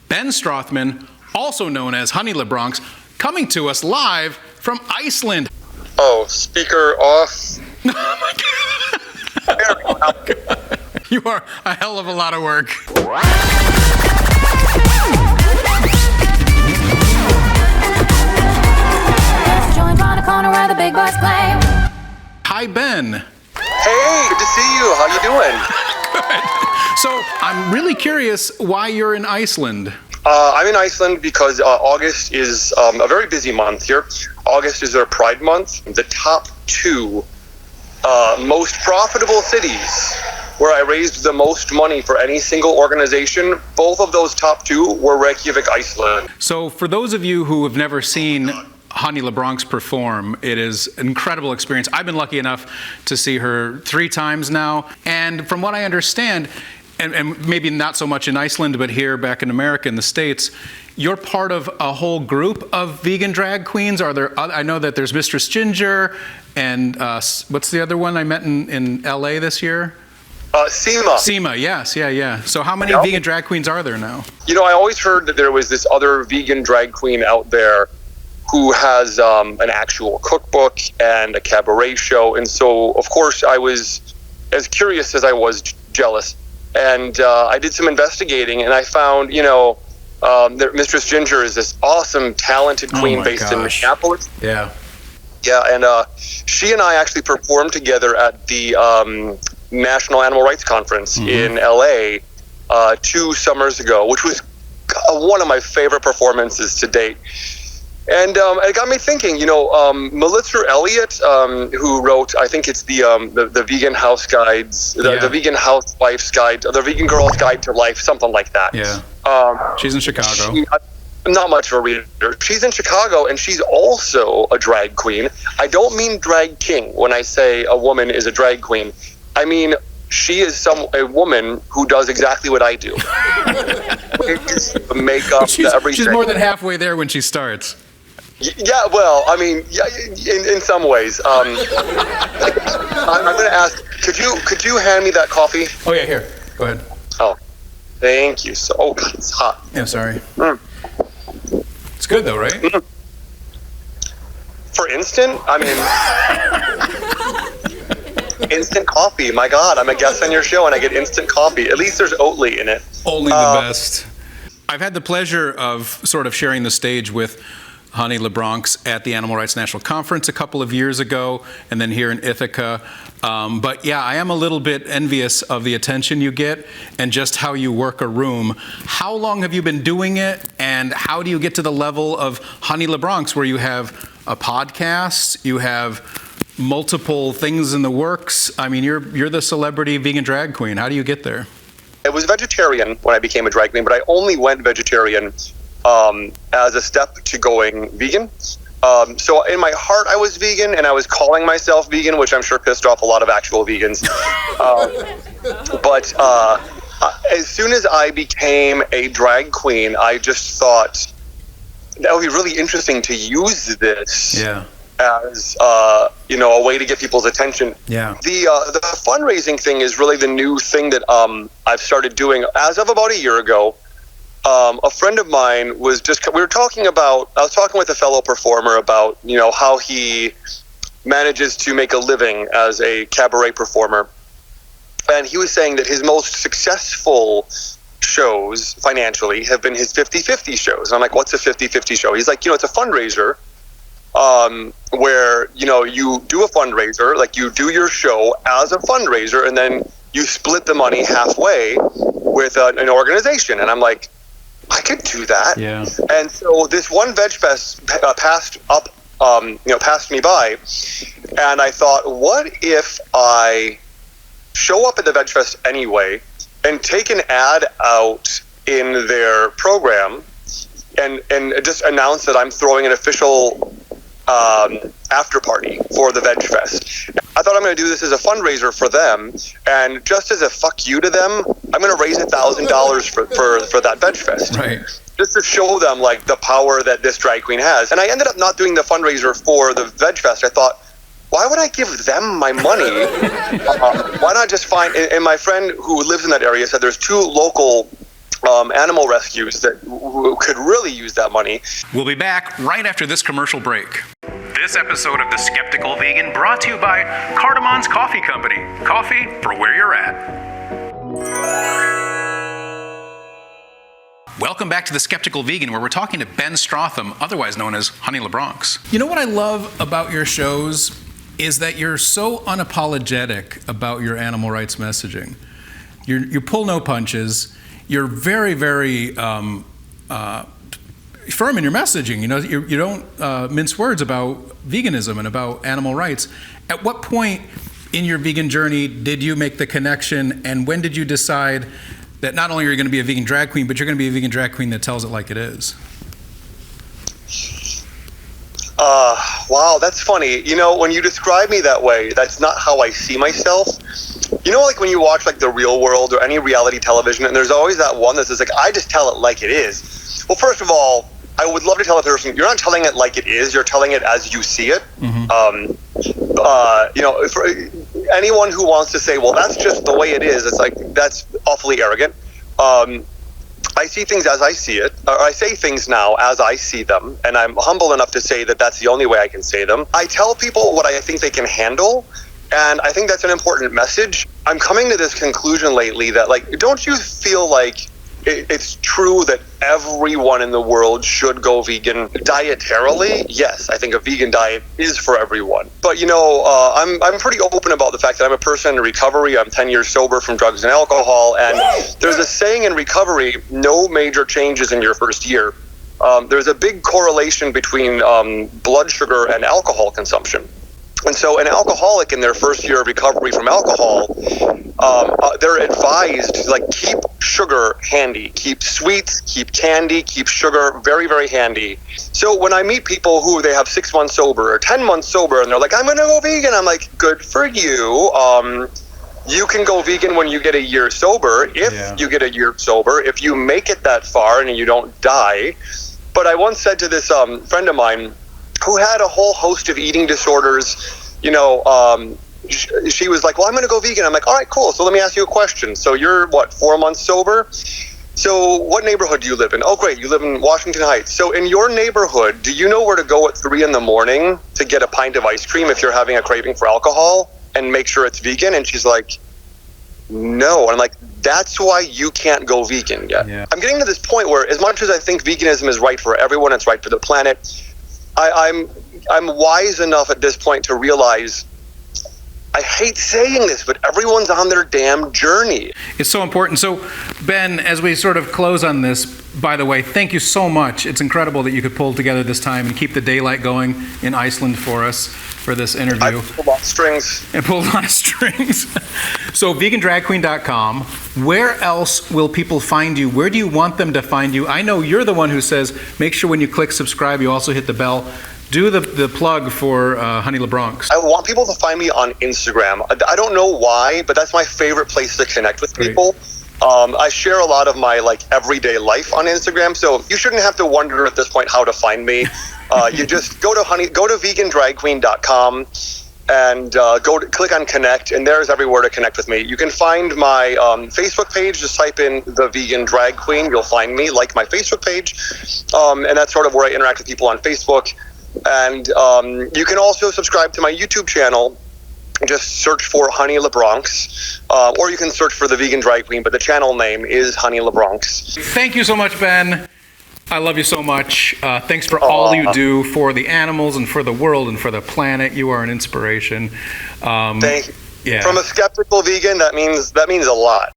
Ben Strothmann, also known as Honey LaBronx, coming to us live from Iceland. Oh, speaker off. Oh my God. You are a hell of a lot of work. Hi, Ben. Hey, good to see you. How you doing? Good. So I'm really curious why you're in Iceland. I'm in Iceland because August is a very busy month here. August is their Pride Month. The top two most profitable cities where I raised the most money for any single organization, both of those top two were Reykjavik, Iceland. So for those of you who have never seen Honey LaBronx perform, it is an incredible experience. I've been lucky enough to see her 3 times now. And from what I understand, and maybe not so much in Iceland, but here back in America, in the States, you're part of a whole group of vegan drag queens. Are there? I know that there's Mistress Ginger, and what's the other one I met in LA this year? Seema. Seema, yes, yeah. So how many vegan drag queens are there now? You know, I always heard that there was this other vegan drag queen out there who has an actual cookbook and a cabaret show. And so, of course, I was as curious as I was jealous. And I did some investigating, and I found, that Mistress Ginger is this awesome, talented queen based in Minneapolis. Yeah. Yeah, and she and I actually performed together at the National Animal Rights Conference in LA 2 summers ago, which was one of my favorite performances to date. And it got me thinking, Melissa Elliott, who wrote, I think it's the Vegan House Guides, the Vegan Housewife's Guide, the Vegan Girl's Guide to Life, something like that. Yeah. She's in Chicago. Not much of a reader. She's in Chicago, and she's also a drag queen. I don't mean drag king when I say a woman is a drag queen. I mean, she is a woman who does exactly what I do. Makeup, everything. She's more than halfway there when she starts. Yeah, well, I mean, in some ways. I'm going to ask, could you hand me that coffee? Oh, yeah, here. Go ahead. Oh, thank you. Oh, God, it's hot. Yeah, sorry. It's good, though, right? For instant? I mean, instant coffee. My God, I'm a guest on your show, and I get instant coffee. At least there's Oatly in it. Only the best. I've had the pleasure of sort of sharing the stage with Honey LaBronx at the Animal Rights National Conference a couple of years ago, and then here in Ithaca. But yeah, I am a little bit envious of the attention you get and just how you work a room. How long have you been doing it, and how do you get to the level of Honey LaBronx, where you have a podcast, you have multiple things in the works? I mean, you're the celebrity vegan drag queen. How do you get there? I was vegetarian when I became a drag queen, but I only went vegetarian as a step to going vegan. So in my heart, I was vegan, and I was calling myself vegan, which I'm sure pissed off a lot of actual vegans. But as soon as I became a drag queen, I just thought that would be really interesting to use this as a way to get people's attention. Yeah. The fundraising thing is really the new thing that I've started doing as of about a year ago. A friend of mine I was talking with a fellow performer about, how he manages to make a living as a cabaret performer. And he was saying that his most successful shows financially have been his 50-50 shows. And I'm like, what's a 50-50 show? He's like, it's a fundraiser where, you do a fundraiser, like you do your show as a fundraiser, and then you split the money halfway with an organization. And I'm like, I could do that. Yeah. And so this one Veg Fest passed me by, and I thought, what if I show up at the Veg Fest anyway and take an ad out in their program and just announce that I'm throwing an official after party for the Veg Fest. I thought I'm going to do this as a fundraiser for them, and just as a fuck you to them, I'm going to raise $1,000 for that Veg Fest. Right. Just to show them like the power that this drag queen has. And I ended up not doing the fundraiser for the Veg Fest. I thought, why would I give them my money? Why not just find? And my friend who lives in that area said there's 2 local animal rescues that could really use that money. We'll be back right after this commercial break. This episode of The Skeptical Vegan brought to you by Cardamon's Coffee Company. Coffee for where you're at. Welcome back to The Skeptical Vegan, where we're talking to Ben Strothmann, otherwise known as Honey LaBronx. You know what I love about your shows is that you're so unapologetic about your animal rights messaging. You pull no punches. You're very, very firm in your messaging. You know, you don't mince words about veganism and about animal rights. At what point in your vegan journey did you make the connection, and when did you decide that not only are you going to be a vegan drag queen, but you're going to be a vegan drag queen that tells it like it is? Wow, that's funny. You know, when you describe me that way, that's not how I see myself. You know, like when you watch like The Real World or any reality television, and there's always that one that says like, I just tell it like it is. Well, first of all, I would love to tell a person, you're not telling it like it is, you're telling it as you see it. Mm-hmm. You know, for anyone who wants to say, well, that's just the way it is, it's like, that's awfully arrogant. I see things as I see it, or I say things now as I see them, and I'm humble enough to say that that's the only way I can say them. I tell people what I think they can handle, and I think that's an important message. I'm coming to this conclusion lately that, like, don't you feel like it's true that everyone in the world should go vegan dietarily? Yes, I think a vegan diet is for everyone. But, you know, I'm pretty open about the fact that I'm a person in recovery. I'm 10 years sober from drugs and alcohol. And there's a saying in recovery, no major changes in your first year. There's a big correlation between blood sugar and alcohol consumption. And so an alcoholic in their first year of recovery from alcohol, they're advised to, like, keep sugar handy, keep sweets, keep candy, keep sugar very, very handy. So when I meet people who they have 6 months sober or 10 months sober and they're like, I'm going to go vegan, I'm like, good for you. You can go vegan when you get a year sober, if you get a year sober, if you make it that far and you don't die. But I once said to this friend of mine, who had a whole host of eating disorders, you know, she was like, well, I'm going to go vegan. I'm like, all right, cool. So let me ask you a question. So you're, 4 months sober? So what neighborhood do you live in? Oh, great. You live in Washington Heights. So in your neighborhood, do you know where to go at 3 a.m. to get a pint of ice cream if you're having a craving for alcohol and make sure it's vegan? And she's like, no. And I'm like, that's why you can't go vegan yet. Yeah. I'm getting to this point where, as much as I think veganism is right for everyone, it's right for the planet, I'm wise enough at this point to realize, I hate saying this, but everyone's on their damn journey. It's so important. So, Ben, as we sort of close on this, by the way, thank you so much. It's incredible that you could pull together this time and keep the daylight going in Iceland for us for this interview. I pulled a lot of strings. And pulled a lot of strings. So, vegandragqueen.com. Where else will people find you? Where do you want them to find you? I know you're the one who says, make sure when you click subscribe, you also hit the bell. Do the plug for Honey LaBronx. I want people to find me on Instagram. I don't know why, but that's my favorite place to connect with people. I share a lot of my everyday life on Instagram, so you shouldn't have to wonder at this point how to find me. You just go to vegandragqueen.com and click on connect, and there's everywhere to connect with me. You can find my Facebook page. Just type in The Vegan Drag Queen. You'll find me, like my Facebook page, and that's sort of where I interact with people on Facebook. And you can also subscribe to my YouTube channel. Just search for Honey LaBronx, or you can search for The Vegan Drag Queen, but the channel name is Honey LaBronx. Thank you so much, Ben. I love you so much. Thanks for all you do for the animals and for the world and for the planet. You are an inspiration. Thank you. Yeah. From a skeptical vegan, that means a lot.